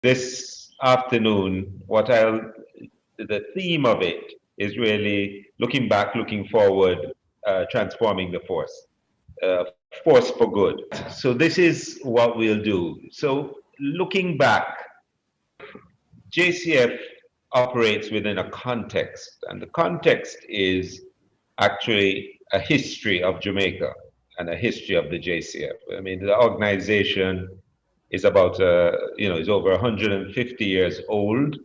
This afternoon, the theme of it is really looking back, looking forward, transforming the force for good. So this is what we'll do. So looking back, JCF operates within a context, and the context is actually a history of Jamaica and a history of the JCF. I mean, the organization is is over 150 years old,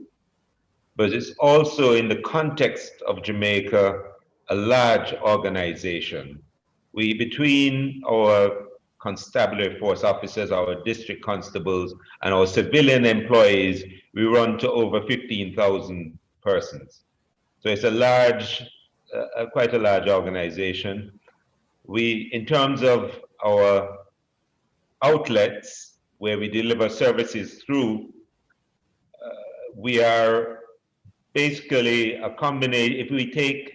but it's also in the context of Jamaica, a large organization. Between our constabulary force officers, our district constables, and our civilian employees, we run to over 15,000 persons. So it's quite a large organization. In terms of our outlets where we deliver services through, we are basically a combination. If we take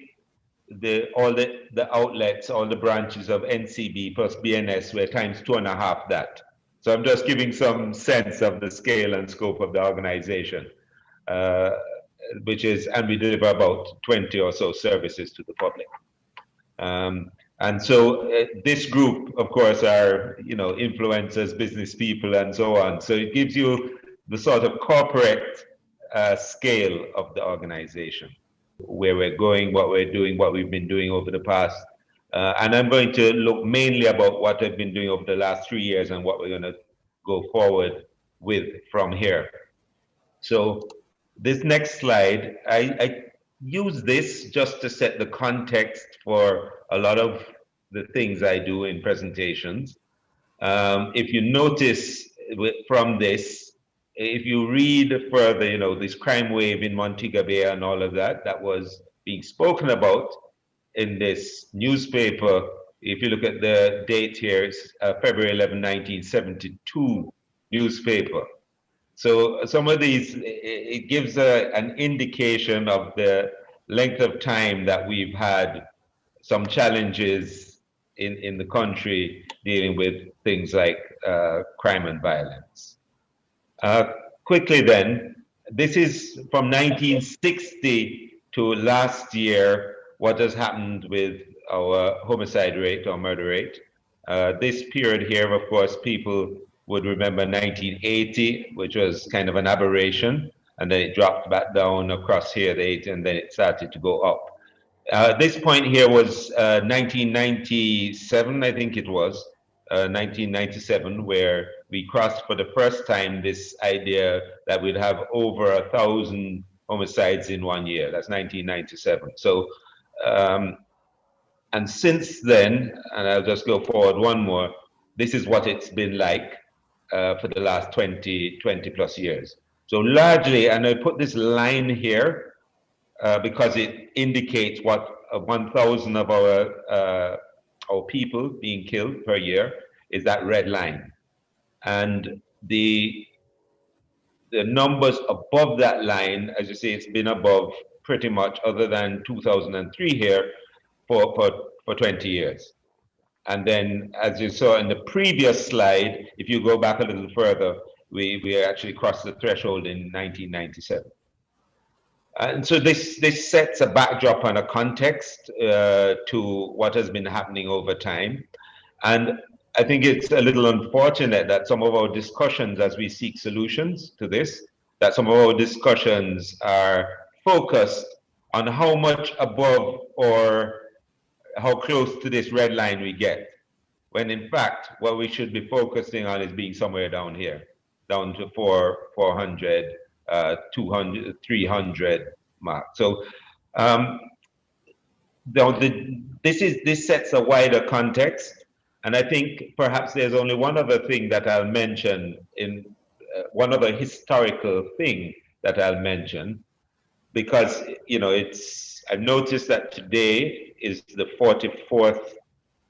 all the outlets, all the branches of NCB plus BNS, we're times 2.5 that. So I'm just giving some sense of the scale and scope of the organization, and we deliver about 20 or so services to the public. And so this group, of course, are influencers, business people, and so on. So it gives you the sort of corporate scale of the organization, where we're going, what we're doing, what we've been doing over the past. And I'm going to look mainly about what I've been doing over the last 3 years and what we're going to go forward with from here. So this next slide, I use this just to set the context for a lot of the things I do in presentations. If you notice from this, if you read further, this crime wave in Montego Bay and all of that was being spoken about in this newspaper. If you look at the date here, it's February 11, 1972 newspaper. So some of these, it gives an indication of the length of time that we've had some challenges in the country dealing with things like crime and violence. Quickly then, this is from 1960 to last year, what has happened with our homicide rate or murder rate. This period here, of course, people would remember 1980, which was kind of an aberration, and then it dropped back down across here, and then it started to go up. This point here was 1997, I think it was, 1997, where we crossed for the first time this idea that we'd have over 1,000 homicides in 1 year. That's 1997. So, and since then, and I'll just go forward one more, this is what it's been like for the last 20 plus years. So largely, and I put this line here because it indicates what 1,000 of our people being killed per year is that red line. And the numbers above that line, as you see, it's been above pretty much, other than 2003 here, for 20 years. And then, as you saw in the previous slide, if you go back a little further, we actually crossed the threshold in 1997. And so this sets a backdrop and a context to what has been happening over time. And I think it's a little unfortunate that some of our discussions, as we seek solutions to this, that some of our discussions are focused on how much above or how close to this red line we get, when in fact what we should be focusing on is being somewhere down here, down to 400, 200, 300 mark. So this sets a wider context, and I think perhaps there's only one other thing that I'll mention, in one other historical thing that I'll mention, because I've noticed that today is the 44th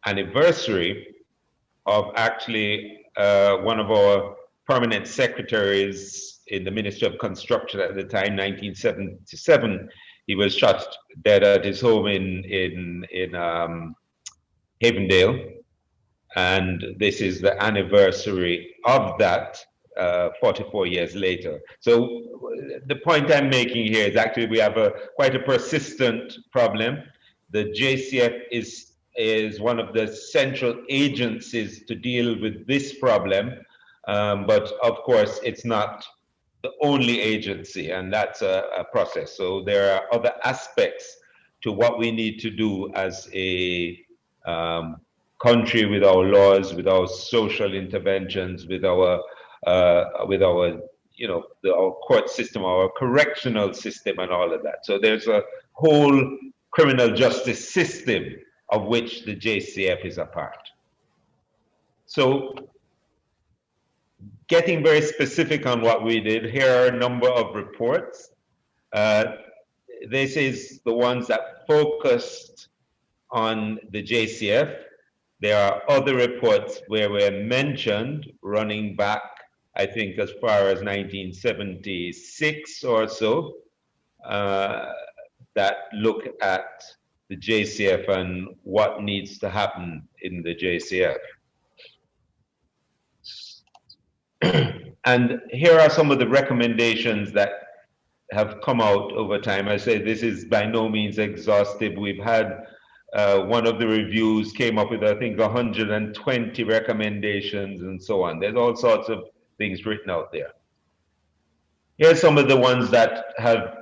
anniversary of actually one of our permanent secretaries in the Ministry of Construction at the time, 1977. He was shot dead at his home in Havendale, and this is the anniversary of that. 44 years later. So the point I'm making here is actually we have quite a persistent problem. The JCF is one of the central agencies to deal with this problem, but of course it's not the only agency, and that's a process. So there are other aspects to what we need to do as a country, with our laws, with our social interventions, with our our court system, our correctional system, and all of that. So there's a whole criminal justice system of which the JCF is a part. So getting very specific on what we did, here are a number of reports. This is the ones that focused on the JCF. There are other reports where we're mentioned running back, I think, as far as 1976 or so, that look at the JCF and what needs to happen in the JCF. And here are some of the recommendations that have come out over time. I say this is by no means exhaustive. We've had one of the reviews came up with, I think, 120 recommendations and so on. There's all sorts of things written out there. Here's some of the ones that have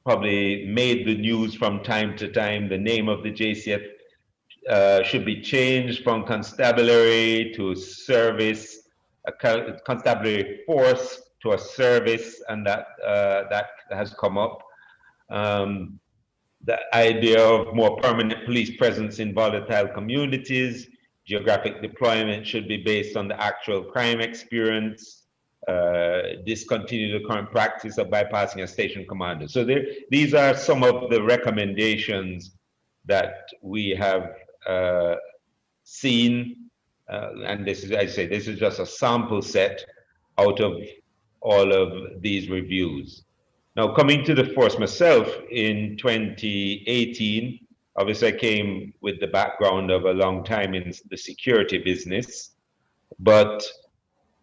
probably made the news from time to time. The name of the JCF should be changed from constabulary to service, a constabulary force to a service, and that has come up. The idea of more permanent police presence in volatile communities, geographic deployment should be based on the actual crime experience, discontinue the current practice of bypassing a station commander. So these are some of the recommendations that we have seen, and this is, I say, this is just a sample set out of all of these reviews. Now, coming to the force myself in 2018, obviously I came with the background of a long time in the security business, but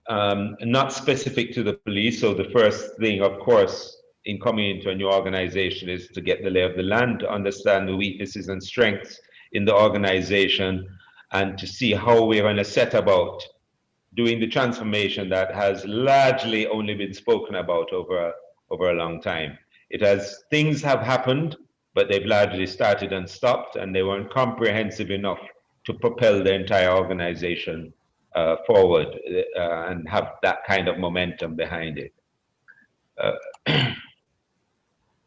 not specific to the police. So the first thing, of course, in coming into a new organization is to get the lay of the land, to understand the weaknesses and strengths in the organization, and to see how we're going to set about doing the transformation that has largely only been spoken about over a long time. Things have happened, but they've largely started and stopped, and they weren't comprehensive enough to propel the entire organization forward and have that kind of momentum behind it.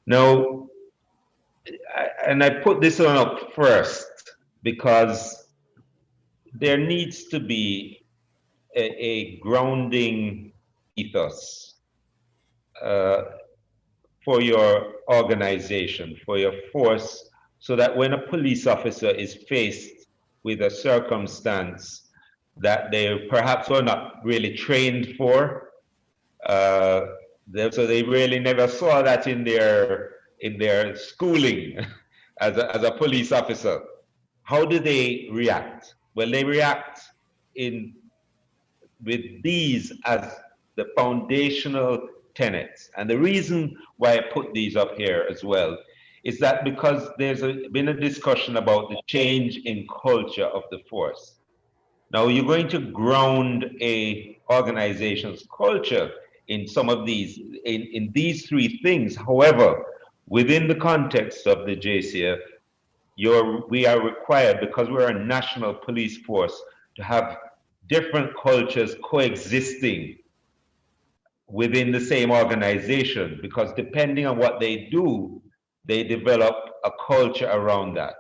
Now, and I put this one up first because there needs to be a grounding ethos for your organization, for your force, so that when a police officer is faced with a circumstance that they perhaps were not really trained for, so they really never saw that in their schooling as a police officer. How do they react? Well, they react with these as the foundational tenets. And the reason why I put these up here as well is that because there's been a discussion about the change in culture of the force. Now, you're going to ground a organization's culture in some of these, in these three things. However, within the context of the JCF, we are required, because we're a national police force, to have different cultures coexisting within the same organization, because depending on what they do, they develop a culture around that.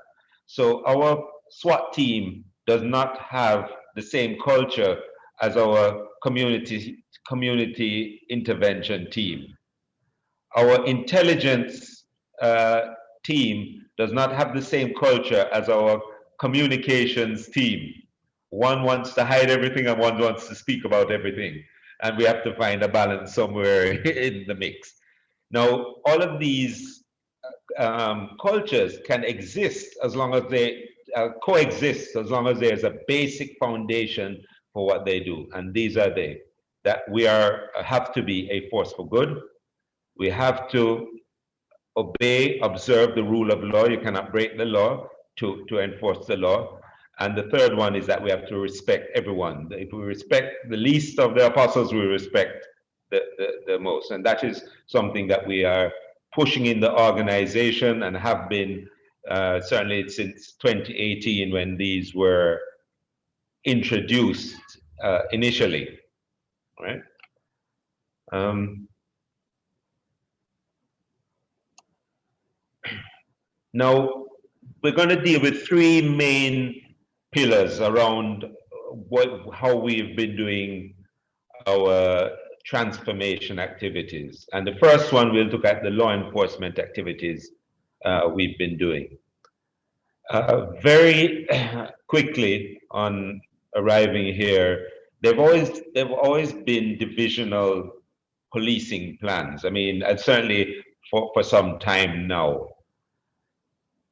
So our SWAT team does not have the same culture as our community intervention team. Our intelligence team does not have the same culture as our communications team. One wants to hide everything and one wants to speak about everything. And we have to find a balance somewhere in the mix. Now, all of these cultures can exist as long as they coexist, as long as there's a basic foundation for what they do. And these are they. that we have to be a force for good. We have to obey, observe the rule of law. You cannot break the law to enforce the law. And the third one is that we have to respect everyone. If we respect the least of the apostles, we respect the most. And that is something that we are pushing in the organization and have been certainly since 2018 when these were introduced initially, right? Now, we're going to deal with three main pillars around how we've been doing our transformation activities. And the first one, we'll look at the law enforcement activities we've been doing. Very quickly on arriving here, they've always been divisional policing plans. I mean, and certainly for some time now.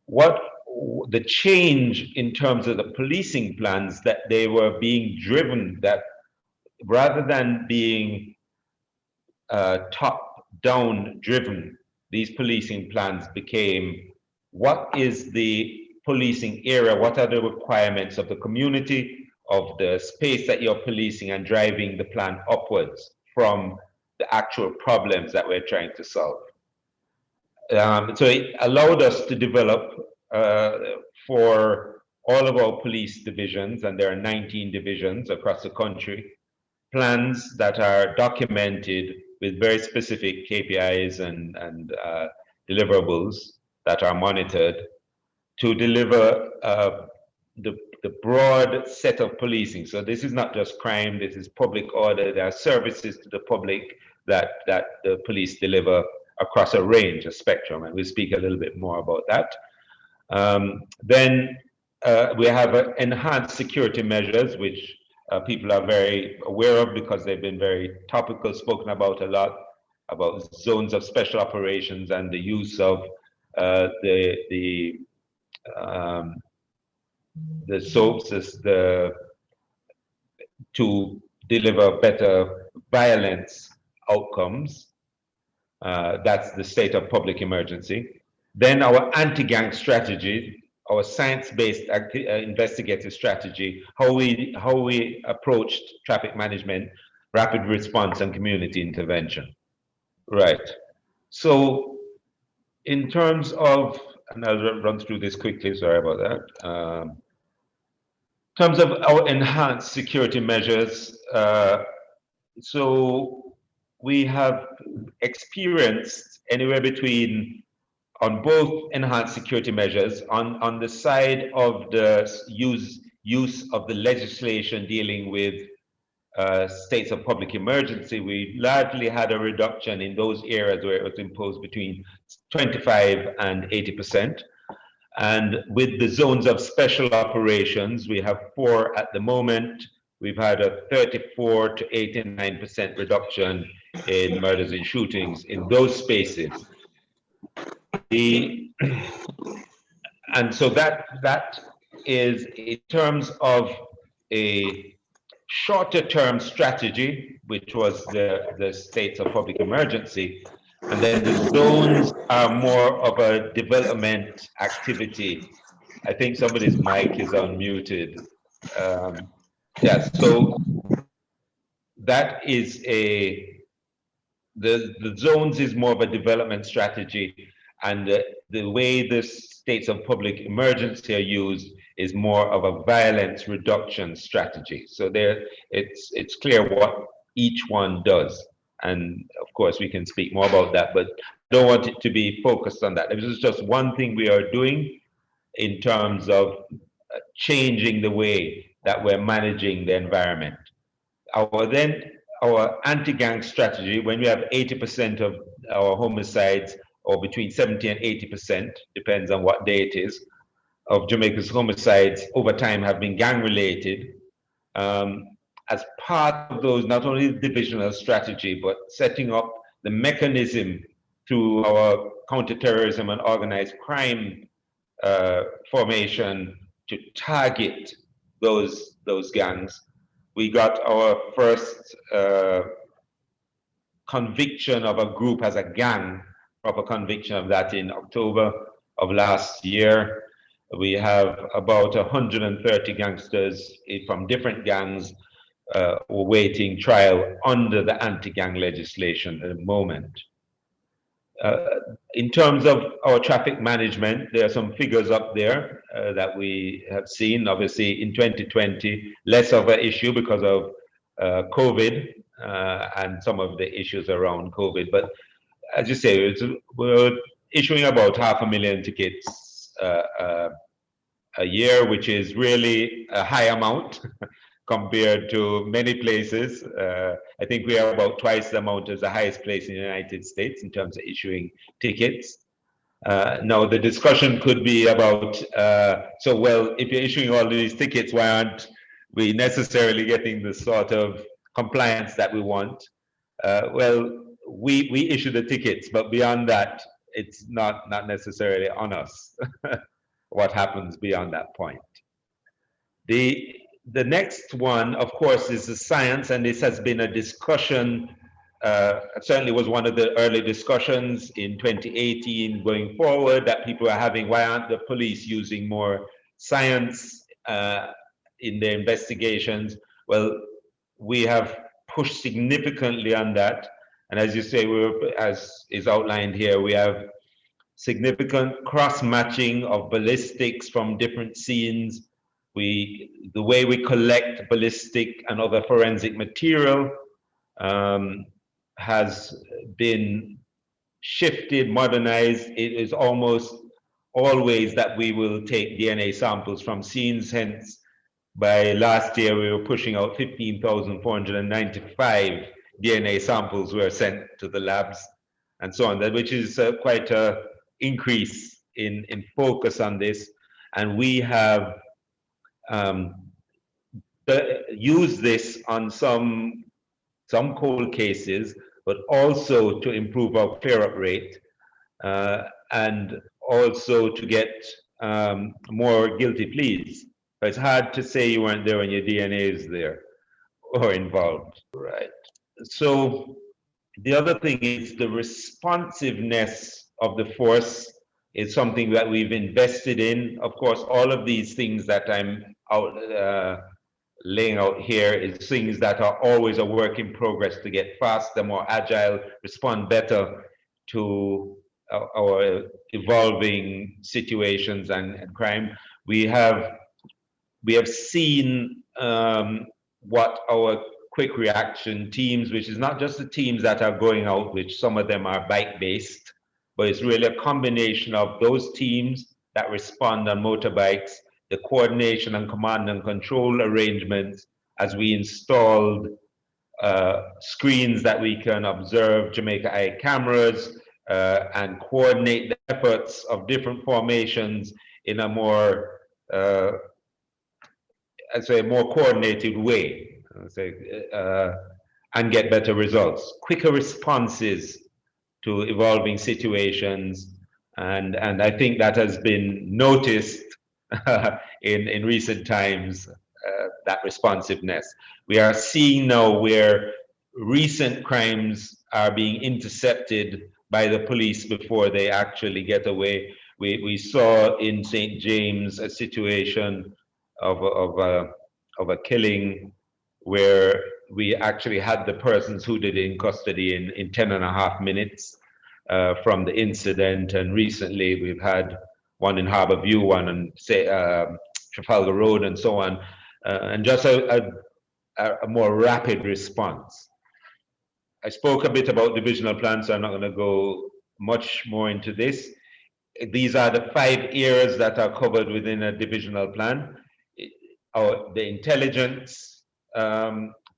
What the change in terms of the policing plans, that they were being driven, that rather than being top-down driven, these policing plans became, what is the policing area, what are the requirements of the community, of the space that you're policing, and driving the plan upwards from the actual problems that we're trying to solve. So it allowed us to develop for all of our police divisions, and there are 19 divisions across the country, plans that are documented with very specific KPIs and deliverables that are monitored to deliver the broad set of policing. So this is not just crime, this is public order. There are services to the public that the police deliver across a range, a spectrum, and we'll speak a little bit more about that. Then we have enhanced security measures, which people are very aware of because they've been very topical, spoken about a lot, about zones of special operations and the use of the soaps to deliver better violence outcomes. That's the state of public emergency. Then our anti-gang strategy, our science-based investigative strategy, how we approached traffic management, rapid response, and community intervention. Right. So in terms of, and I'll run through this quickly, sorry about that. In terms of our enhanced security measures, so we have experienced anywhere between, on both enhanced security measures, on the side of the use of the legislation dealing with states of public emergency, we largely had a reduction in those areas where it was imposed between 25 and 80%. And with the zones of special operations, we have 4 at the moment. We've had a 34 to 89% reduction in murders and shootings in those spaces. And so that is in terms of a shorter term strategy, which was the states of public emergency. And then the zones are more of a development activity. I think somebody's mic is unmuted. Yes, so that is the zones is more of a development strategy, and the way the states of public emergency are used is more of a violence reduction strategy. So there, it's clear what each one does. And of course, we can speak more about that, but I don't want it to be focused on that. This is just one thing we are doing in terms of changing the way that we're managing the environment. Our anti-gang strategy, when we have 80% of our homicides, or between 70 and 80%, depends on what day it is, of Jamaica's homicides over time have been gang related. As part of those, not only the divisional strategy, but setting up the mechanism through our counterterrorism and organized crime formation to target those gangs. we got our first conviction of a group as a gang, proper conviction of that in October of last year. We have about 130 gangsters from different gangs awaiting trial under the anti-gang legislation at the moment. In terms of our traffic management, there are some figures up there that we have seen. Obviously, in 2020, less of an issue because of COVID and some of the issues around COVID. But as you say, we're issuing about 500,000 tickets a year, which is really a high amount compared to many places. I think we are about twice the amount as the highest place in the United States in terms of issuing tickets. Now, the discussion could be about, well, if you're issuing all these tickets, why aren't we necessarily getting the sort of compliance that we want? Well, we issue the tickets, but beyond that, it's not necessarily on us what happens beyond that point. The next one, of course, is the science, and this has been a discussion. It certainly was one of the early discussions in 2018 going forward that people are having. Why aren't the police using more science in their investigations? Well, we have pushed significantly on that. And as you say, as is outlined here, we have significant cross-matching of ballistics from different scenes. The way we collect ballistic and other forensic material has been shifted, modernized. It is almost always that we will take DNA samples from scenes. Hence, by last year, we were pushing out 15,495 DNA samples were sent to the labs and so on, which is quite an increase in focus on this. And we have used this on some cold cases, but also to improve our clear-up rate and also to get more guilty pleas. But it's hard to say you weren't there when your DNA is there or involved, right? So the other thing is the responsiveness of the force is something that we've invested in. Of course, all of these things that I'm laying out here is things that are always a work in progress to get faster, more agile, respond better to our evolving situations and crime. We have seen what our quick reaction teams, which is not just the teams that are going out, which some of them are bike-based, but it's really a combination of those teams that respond on motorbikes, the coordination and command and control arrangements as we installed screens that we can observe Jamaica Eye cameras and coordinate the efforts of different formations in a more, I'd say, a more coordinated way, and get better results, quicker responses to evolving situations. And I think that has been noticed in recent times, that responsiveness. We are seeing now where recent crimes are being intercepted by the police before they actually get away. We saw in St. James a situation of a killing where we actually had the persons who did it in custody in 10.5 minutes from the incident. And recently we've had one in Harbour View, one on Trafalgar Road and so on, and just a more rapid response. I spoke a bit about divisional plans, so I'm not going to go much more into this. These are the 5 areas that are covered within a divisional plan. The intelligence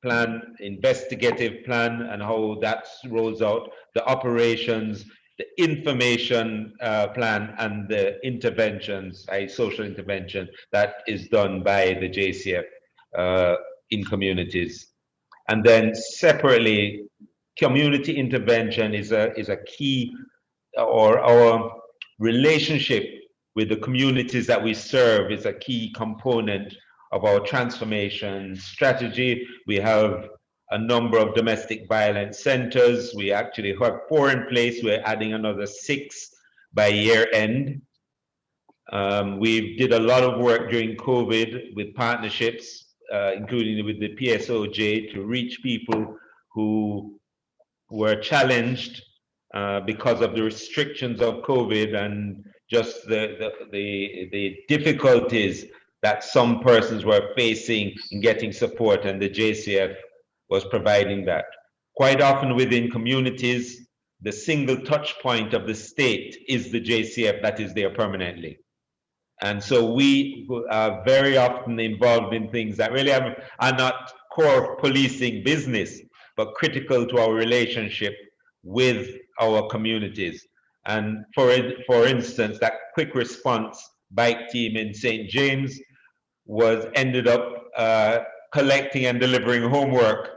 plan, investigative plan, and how that rolls out, the operations, the information plan, and the interventions, social intervention that is done by the JCF in communities. And then separately, community intervention is a key, or our relationship with the communities that we serve is a key component of our transformation strategy. We have a number of domestic violence centers. We actually have 4 in place. We're adding another 6 by year end. We did a lot of work during COVID with partnerships, including with the PSOJ, to reach people who were challenged because of the restrictions of COVID and just the difficulties that some persons were facing in getting support, and the JCF was providing that. Quite often within communities, the single touch point of the state is the JCF that is there permanently. And so we are very often involved in things that really are not core policing business, but critical to our relationship with our communities. And for instance, that quick response bike team in St. James ended up collecting and delivering homework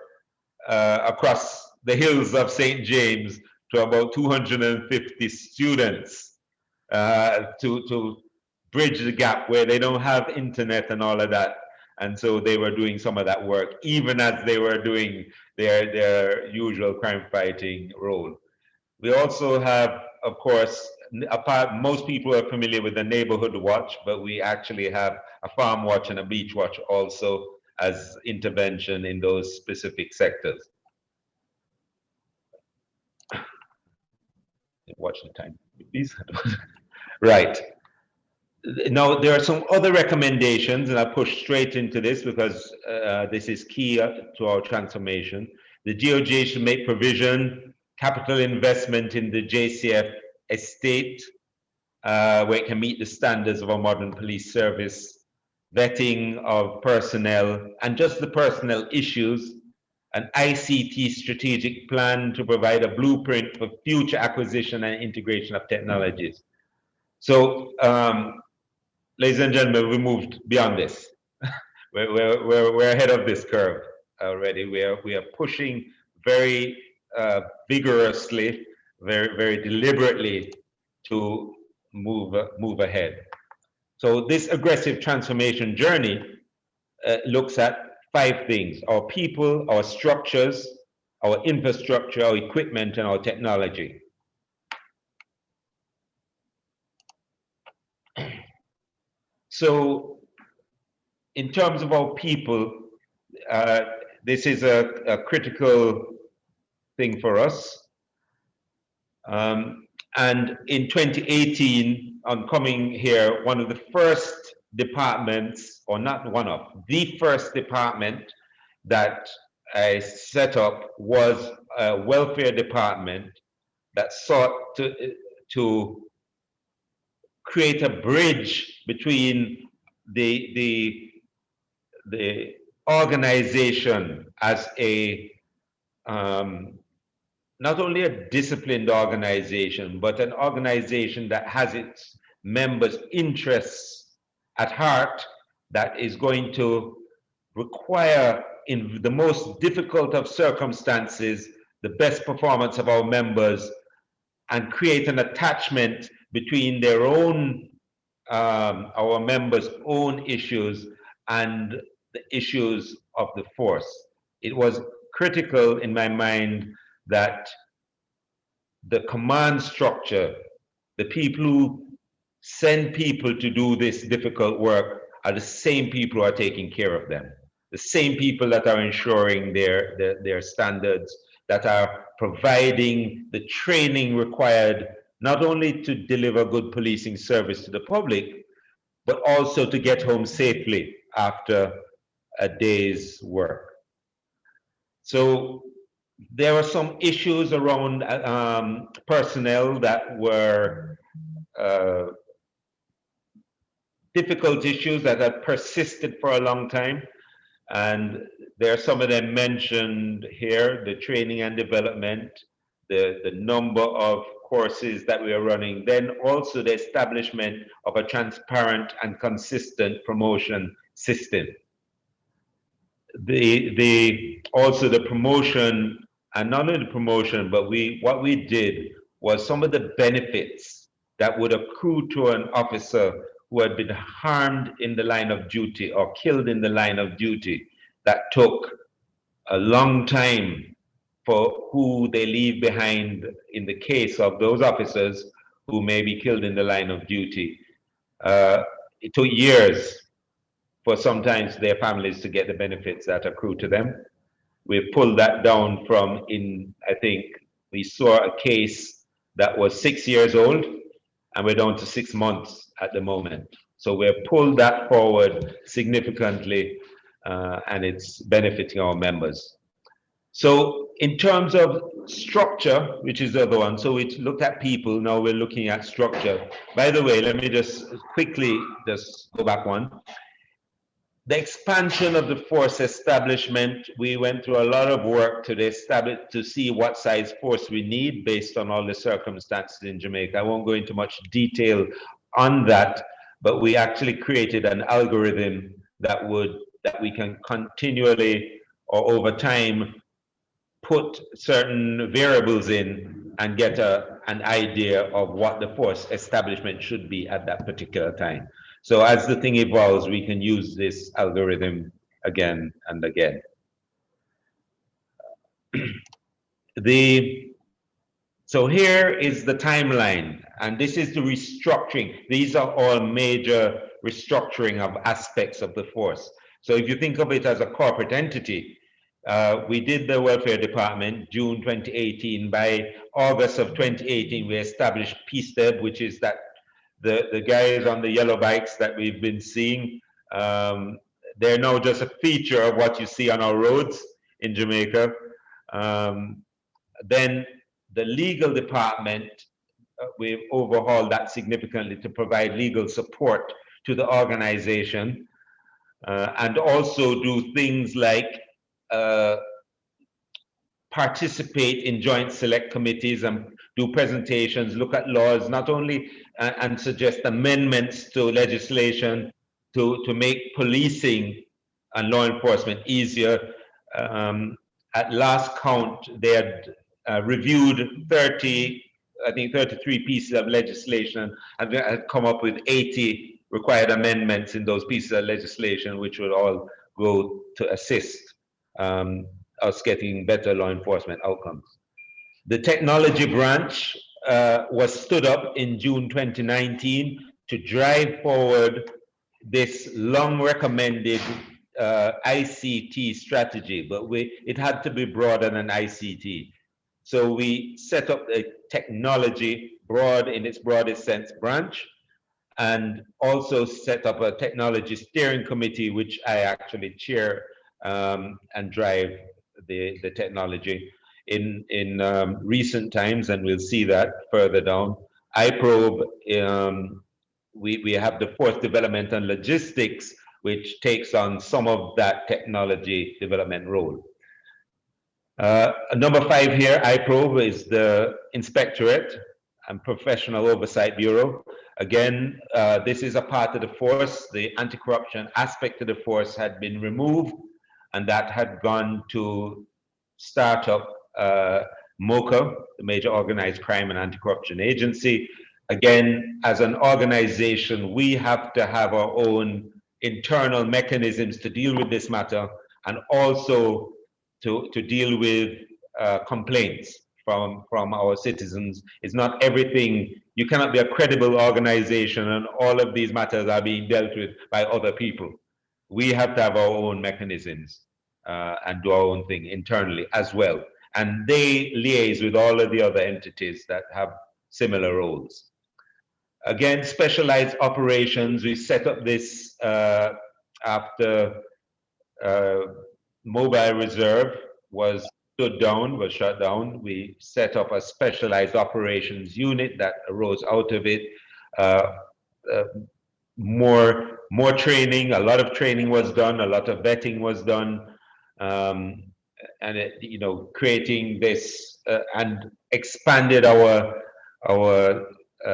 across the hills of St. James to about 250 students to bridge the gap where they don't have internet and all of that. And so they were doing some of that work, even as they were doing their usual crime fighting role. We also have, of course, most people are familiar with the neighborhood watch, but we actually have a farm watch and a beach watch also as intervention in those specific sectors. Watch the time, please. Right. Now, there are some other recommendations, and I'll push straight into this because this is key to our transformation. The DOJ should make provision, capital investment in the JCF estate, where it can meet the standards of a modern police service, vetting of personnel, and just the personnel issues, an ICT strategic plan to provide a blueprint for future acquisition and integration of technologies. So, ladies and gentlemen, we moved beyond this. we're ahead of this curve already. We are pushing very vigorously, very deliberately to move ahead. So this aggressive transformation journey looks at 5 things: our people, our structures, our infrastructure, our equipment, and our technology. So in terms of our people, this is a critical thing for us. And in 2018, on coming here, one of the first departments, or not one of, the first department that I set up was a welfare department that sought to create a bridge between the organization as a not only a disciplined organization, but an organization that has its members' interests at heart, that is going to require, in the most difficult of circumstances, the best performance of our members, and create an attachment between their own, our members' own issues and the issues of the force. It was critical in my mind that the command structure, the people who send people to do this difficult work, are the same people who are taking care of them, the same people that are ensuring their standards, that are providing the training required not only to deliver good policing service to the public, but also to get home safely after a day's work. So there are some issues around personnel that were difficult issues that had persisted for a long time. And there are some of them mentioned here: the training and development, the number of courses that we are running, then also the establishment of a transparent and consistent promotion system. Also the promotion, and not only the promotion, but what we did was some of the benefits that would accrue to an officer who had been harmed in the line of duty or killed in the line of duty that took a long time for who they leave behind in the case of those officers who may be killed in the line of duty. It took years for sometimes their families to get the benefits that accrue to them. We pulled that down from I think we saw a case that was 6 years old, and we're down to 6 months at the moment. So we've pulled that forward significantly, and it's benefiting our members. So in terms of structure, which is the other one, so we looked at people, now we're looking at structure. By the way, let me just quickly just go back one. The expansion of the force establishment, we went through a lot of work to see what size force we need based on all the circumstances in Jamaica. I won't go into much detail on that, but we actually created an algorithm that we can continually or over time put certain variables in and get an idea of what the force establishment should be at that particular time. So as the thing evolves, we can use this algorithm again and again. So here is the timeline, and this is the restructuring. These are all major restructuring of aspects of the force. So if you think of it as a corporate entity, we did the welfare department June 2018. By August of 2018, we established PSTEB, which is that the guys on the yellow bikes that we've been seeing. They're now just a feature of what you see on our roads in Jamaica. Then the legal department, we've overhauled that significantly to provide legal support to the organization, and also do things like participate in joint select committees and do presentations, look at laws, not only and suggest amendments to legislation to make policing and law enforcement easier. At last count, they had reviewed 33 pieces of legislation, and they had come up with 80 required amendments in those pieces of legislation, which would all go to assist us getting better law enforcement outcomes. The technology branch was stood up in June 2019 to drive forward this long recommended ICT strategy, but it had to be broader than ICT. So we set up a technology in its broadest sense branch, and also set up a technology steering committee, which I actually chair and drive the technology in recent times, and we'll see that further down. iProbe, we have the force development and logistics, which takes on some of that technology development role. Number 5 here, iProbe, is the Inspectorate and Professional Oversight Bureau. Again, this is a part of the force. The anti-corruption aspect of the force had been removed, and that had gone to start up MOCA, the Major Organized Crime and Anti-Corruption Agency. Again, as an organization, we have to have our own internal mechanisms to deal with this matter, and also to deal with complaints from our citizens. It's not everything. You cannot be a credible organization and all of these matters are being dealt with by other people. We have to have our own mechanisms and do our own thing internally as well. And they liaise with all of the other entities that have similar roles. Again, specialized operations, we set up this after Mobile Reserve was shut down. We set up a specialized operations unit that arose out of it. More training, a lot of training was done, a lot of vetting was done, and creating this and expanded our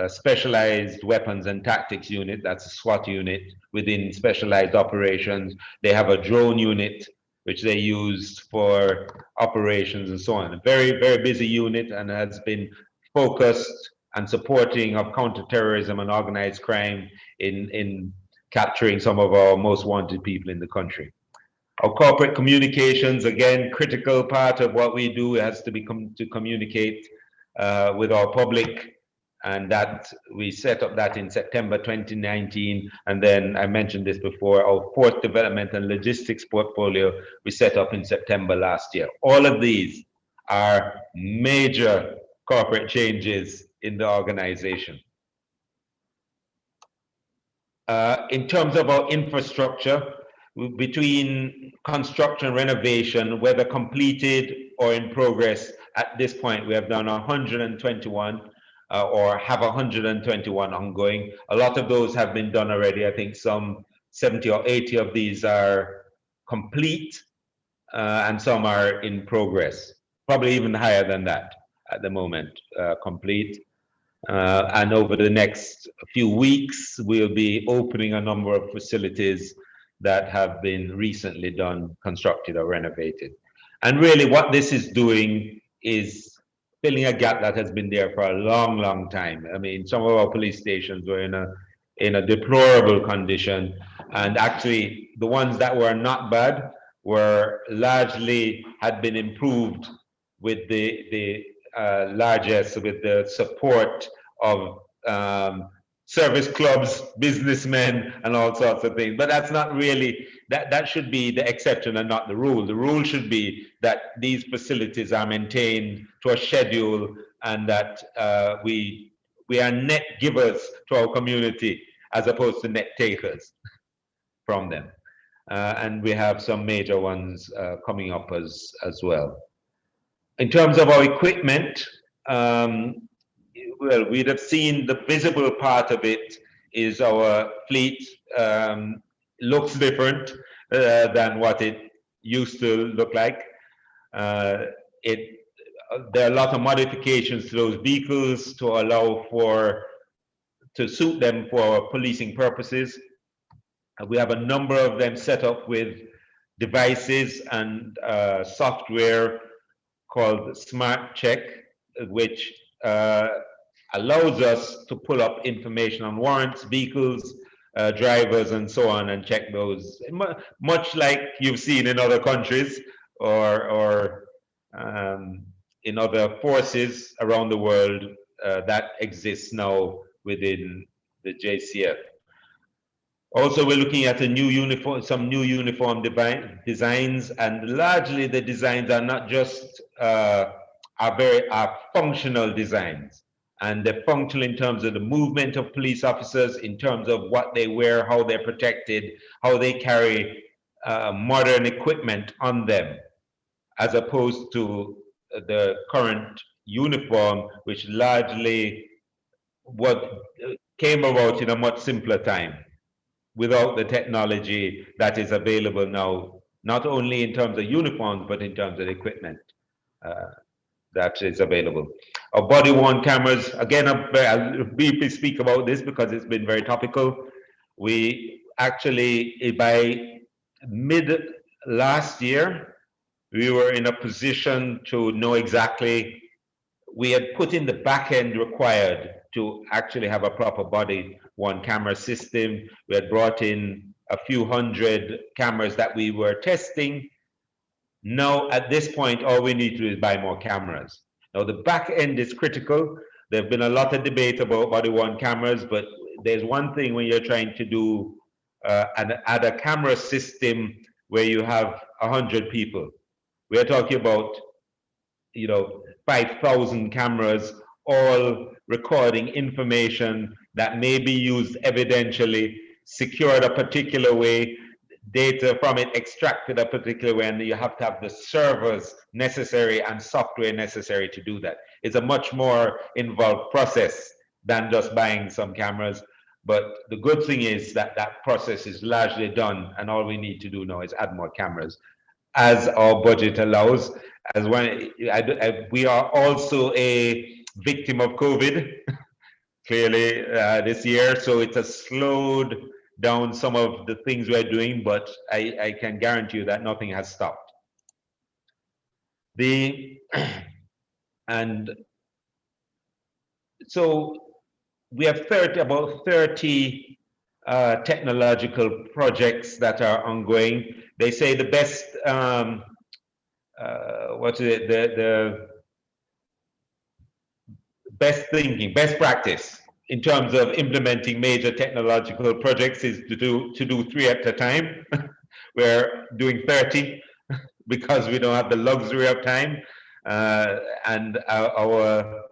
specialized weapons and tactics unit. That's a SWAT unit within specialized operations. They have a drone unit which they use for operations and so on. A very, very busy unit, and has been focused and supporting of counterterrorism and organized crime in capturing some of our most wanted people in the country. Our corporate communications, again, critical part of what we do has to be to communicate with our public, and that we set up that in September 2019. And then I mentioned this before, our fourth development and logistics portfolio we set up in September last year. All of these are major corporate changes in the organization. In terms of our infrastructure, between construction and renovation, whether completed or in progress, at this point we have done 121 or have 121 ongoing. A lot of those have been done already. I think some 70 or 80 of these are complete and some are in progress, probably even higher than that at the moment, complete. And over the next few weeks, we'll be opening a number of facilities that have been recently done, constructed or renovated. And really what this is doing is filling a gap that has been there for a long, long time. I mean, some of our police stations were in a deplorable condition, and actually the ones that were not bad were largely had been improved with the largesse, with the support of service clubs, businessmen, and all sorts of things. But that's not really, that should be the exception and not the rule. The rule should be that these facilities are maintained to a schedule, and that we are net givers to our community as opposed to net takers from them. And we have some major ones coming up as well. In terms of our equipment, well, we'd have seen the visible part of it is our fleet looks different than what it used to look like. There are a lot of modifications to those vehicles to allow to suit them for policing purposes. We have a number of them set up with devices and software called Smart Check, which allows us to pull up information on warrants, vehicles, drivers, and so on, and check those, much like you've seen in other countries or in other forces around the world that exists now within the JCF. Also, we're looking at some new uniform designs, and largely the designs are not just are functional designs, and they're functional in terms of the movement of police officers, in terms of what they wear, how they're protected, how they carry modern equipment on them, as opposed to the current uniform, which largely came about in a much simpler time, without the technology that is available now, not only in terms of uniforms, but in terms of equipment that is available. Our body-worn cameras, again, I'll briefly speak about this because it's been very topical. We actually, by mid last year, we were in a position to know exactly, we had put in the back end required to actually have a proper body-worn camera system. We had brought in a few hundred cameras that we were testing. Now, at this point, all we need to do is buy more cameras. Now, the back end is critical. There's been a lot of debate about body-worn cameras, but there's one thing when you're trying to do add a camera system where you have 100 people. We're talking about, 5,000 cameras, all recording information that may be used evidentially, secured a particular way, data from it extracted a particular way, and you have to have the servers necessary and software necessary to do that. It's a much more involved process than just buying some cameras. But the good thing is that that process is largely done, and all we need to do now is add more cameras as our budget allows. As we are also a victim of COVID, clearly this year, so it has slowed down some of the things we're doing, but I can guarantee you that nothing has stopped. And So we have about 30 technological projects that are ongoing. They say the best, the best thinking, best practice in terms of implementing major technological projects is to do 3 at a time. We're doing 30 because we don't have the luxury of time, and our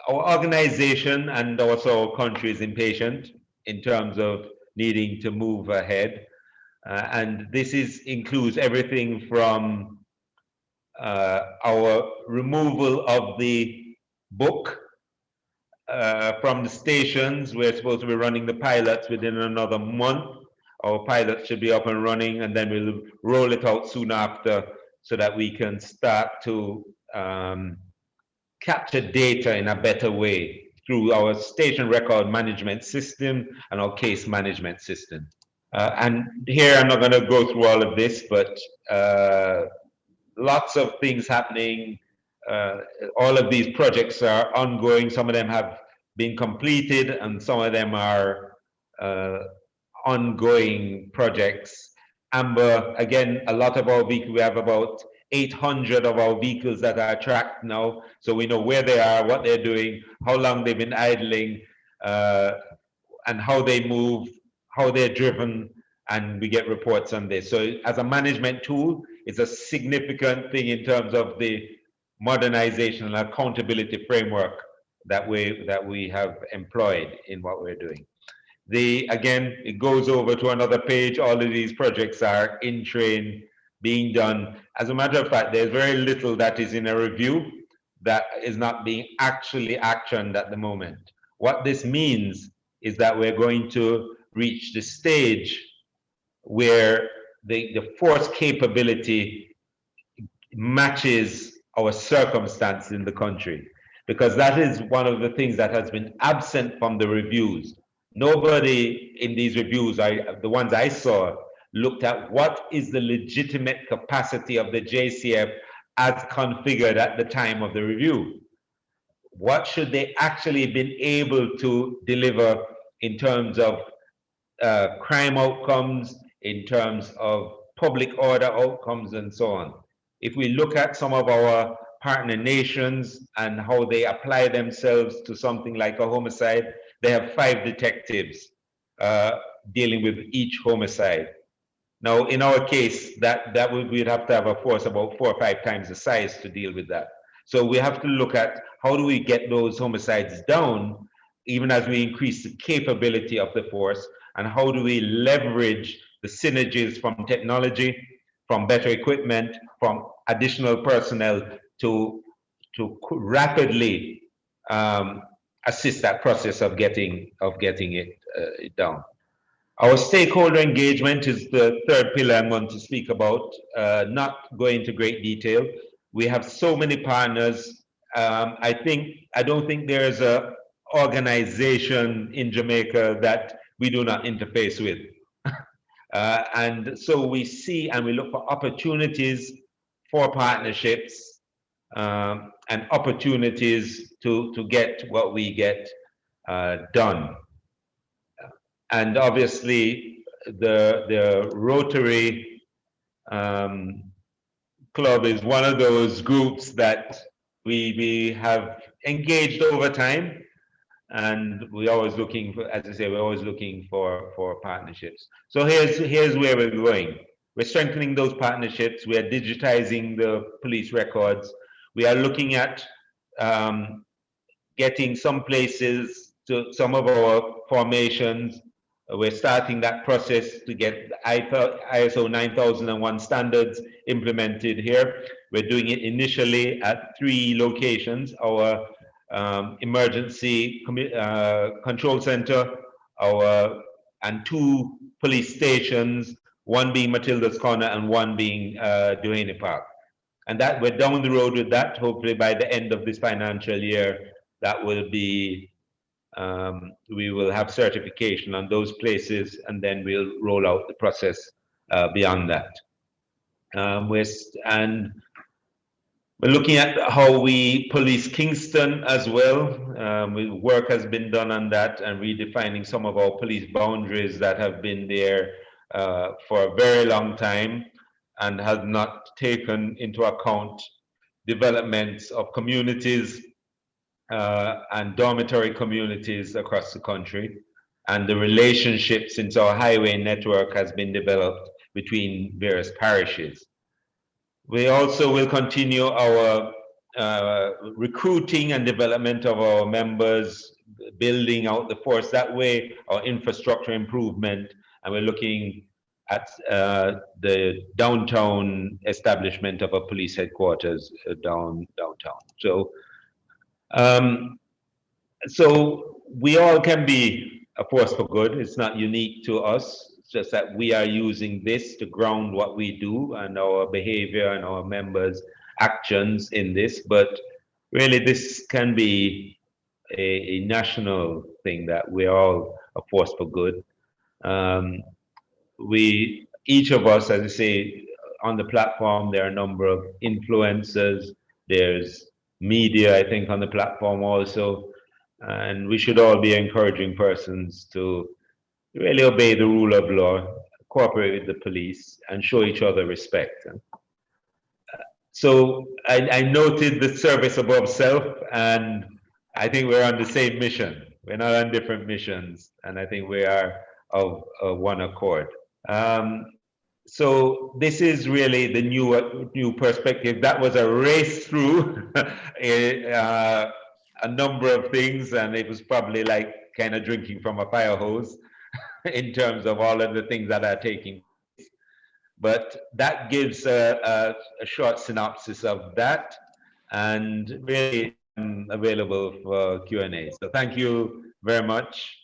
organization and also our country is impatient in terms of needing to move ahead. And this includes everything from our removal of the book from the stations. We're supposed to be running the pilots within another month. Our pilots should be up and running, and then we'll roll it out soon after so that we can start to capture data in a better way through our station record management system and our case management system. And here I'm not going to go through all of this, but lots of things happening. All of these projects are ongoing. Some of them have been completed and some of them are ongoing projects. Amber, again, a lot of our vehicles, we have about 800 of our vehicles that are tracked now. So we know where they are, what they're doing, how long they've been idling, and how they move, how they're driven, and we get reports on this. So as a management tool, it's a significant thing in terms of the modernization and accountability framework that we have employed in what we're doing. Again, it goes over to another page. All of these projects are in train, being done. As a matter of fact, there's very little that is in a review that is not being actually actioned at the moment. What this means is that we're going to reach the stage where the force capability matches our circumstance in the country, because that is one of the things that has been absent from the reviews. Nobody in these reviews, the ones I saw, looked at what is the legitimate capacity of the JCF as configured at the time of the review. What should they actually been able to deliver in terms of crime outcomes, in terms of public order outcomes, and so on. If we look at some of our partner nations and how they apply themselves to something like a homicide, they have 5 detectives dealing with each homicide. Now, in our case, we'd have to have a force about 4 or 5 times the size to deal with that. So we have to look at how do we get those homicides down, even as we increase the capability of the force, and how do we leverage the synergies from technology, from better equipment, from additional personnel to rapidly assist that process of getting it down. Our stakeholder engagement is the third pillar I'm going to speak about, not go into great detail. We have so many partners. I don't think there's an organization in Jamaica that we do not interface with. And so we see and we look for opportunities for partnerships and opportunities to get what we get done. And obviously, the Rotary Club is one of those groups that we have engaged over time, and we're always looking for, as I say, we're always looking for partnerships. So here's where we're going. We're strengthening those partnerships. We are digitizing the police records. We are looking at getting some places to some of our formations. We're starting that process to get ISO 9001 standards implemented here. We're doing it initially at 3 locations: our emergency control center, and 2 police stations, one being Matilda's Corner and one being Duhaney Park. And that we're down the road with that. Hopefully by the end of this financial year, that will be we will have certification on those places, and then we'll roll out the process beyond that. And We're looking at how we police Kingston as well. Work has been done on that and redefining some of our police boundaries that have been there for a very long time and has not taken into account developments of communities and dormitory communities across the country, and the relationships since our highway network has been developed between various parishes. We also will continue our recruiting and development of our members, building out the force that way, our infrastructure improvement, and we're looking at the downtown establishment of a police headquarters downtown. Um, so we all can be a force for good. It's not unique to us. It's just that we are using this to ground what we do and our behavior and our members' actions in this. But really, this can be a national thing that we're all a force for good. Um, each of us, as I say, on the platform, there are a number of influencers. There's media, I think, on the platform also. And we should all be encouraging persons to really obey the rule of law, cooperate with the police, and show each other respect. So I noted the service above self, and I think we're on the same mission. We're not on different missions, and I think we are of one accord. Um, so this is really the new perspective. That was a race through a number of things, and it was probably like kind of drinking from a fire hose in terms of all of the things that are taking place. But that gives a short synopsis of that, and really available for Q&A. So thank you very much.